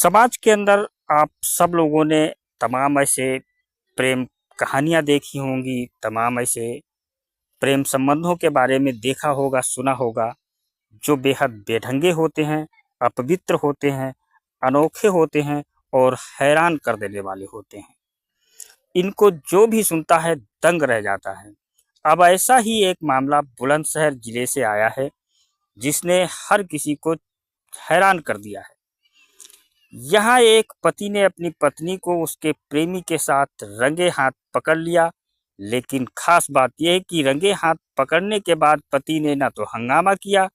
समाज के अंदर आप सब लोगों ने तमाम ऐसे प्रेम कहानियाँ देखी होंगी, तमाम ऐसे प्रेम संबंधों के बारे में देखा होगा, सुना होगा, जो बेहद बेढंगे होते हैं, अपवित्र होते हैं, अनोखे होते हैं और हैरान कर देने वाले होते हैं। इनको जो भी सुनता है दंग रह जाता है। अब ऐसा ही एक मामला बुलंदशहर जिले से आया है, जिसने हर किसी को हैरान कर दिया है। यहाँ एक पति ने अपनी पत्नी को उसके प्रेमी के साथ रंगे हाथ पकड़ लिया, लेकिन खास बात यह है कि रंगे हाथ पकड़ने के बाद पति ने ना तो हंगामा किया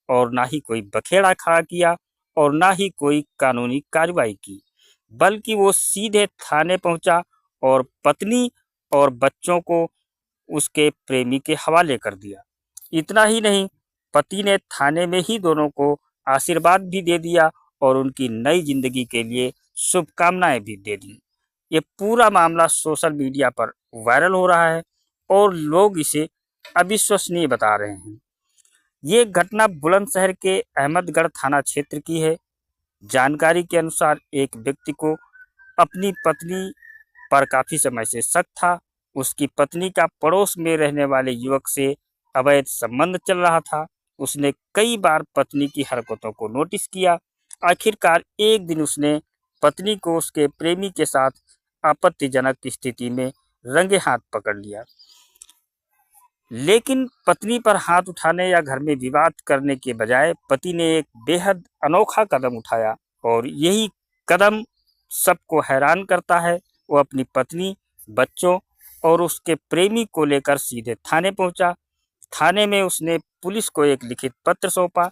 और ना ही कोई बखेड़ा खड़ा किया और ना ही कोई कानूनी कार्रवाई की, बल्कि वो सीधे थाने पहुंचा और पत्नी और बच्चों को उसके प्रेमी के हवाले कर दिया। इतना ही नहीं, पति ने थाने में ही दोनों को आशीर्वाद भी दे दिया और उनकी नई जिंदगी के लिए शुभकामनाएं भी दे दी। ये पूरा मामला सोशल मीडिया पर वायरल हो रहा है और लोग इसे अविश्वसनीय बता रहे हैं। ये घटना बुलंदशहर के अहमदगढ़ थाना क्षेत्र की है। जानकारी के अनुसार एक व्यक्ति को अपनी पत्नी पर काफी समय से शक था। उसकी पत्नी का पड़ोस में रहने वाले युवक से अवैध संबंध चल रहा था। उसने कई बार पत्नी की हरकतों को नोटिस किया। आखिरकार एक दिन उसने पत्नी को उसके प्रेमी के साथ आपत्तिजनक स्थिति में रंगे हाथ पकड़ लिया, लेकिन पत्नी पर हाथ उठाने या घर में विवाद करने के बजाय पति ने एक बेहद अनोखा कदम उठाया और यही कदम सबको हैरान करता है। वो अपनी पत्नी, बच्चों और उसके प्रेमी को लेकर सीधे थाने पहुंचा। थाने में उसने पुलिस को एक लिखित पत्र सौंपा,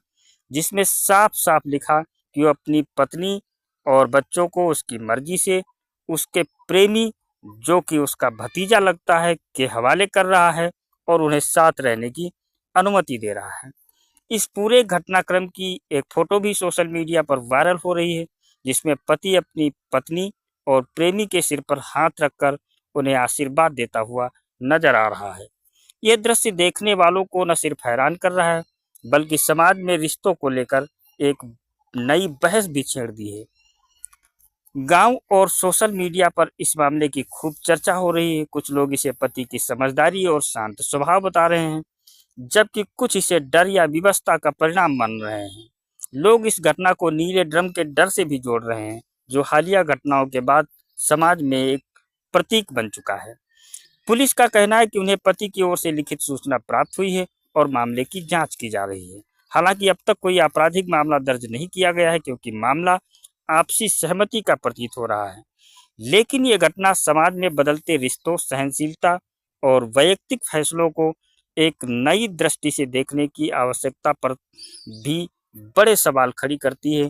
जिसमें साफ साफ लिखा कि वो अपनी पत्नी और बच्चों को उसकी मर्जी से उसके प्रेमी, जो कि उसका भतीजा लगता है, के हवाले कर रहा है और उन्हें साथ रहने की अनुमति दे रहा है। इस पूरे घटनाक्रम की एक फोटो भी सोशल मीडिया पर वायरल हो रही है, जिसमें पति अपनी पत्नी और प्रेमी के सिर पर हाथ रखकर उन्हें आशीर्वाद देता हुआ नजर आ रहा है। यह दृश्य देखने वालों को न सिर्फ हैरान कर रहा है, बल्कि समाज में रिश्तों को लेकर एक नई बहस भी छेड़ दी है। गांव और सोशल मीडिया पर इस मामले की खूब चर्चा हो रही है। कुछ लोग इसे पति की समझदारी और शांत स्वभाव बता रहे हैं, जबकि कुछ इसे डर या विवशता का परिणाम मान रहे हैं। लोग इस घटना को नीले ड्रम के डर से भी जोड़ रहे हैं, जो हालिया घटनाओं के बाद समाज में एक प्रतीक बन चुका है। पुलिस का कहना है कि उन्हें पति की ओर से लिखित सूचना प्राप्त हुई है और मामले की जांच की जा रही है। हालांकि अब तक कोई आपराधिक मामला दर्ज नहीं किया गया है, क्योंकि मामला आपसी सहमति का प्रतीत हो रहा है। लेकिन ये घटना समाज में बदलते रिश्तों, सहनशीलता और वैयक्तिक फैसलों को एक नई दृष्टि से देखने की आवश्यकता पर भी बड़े सवाल खड़ी करती है।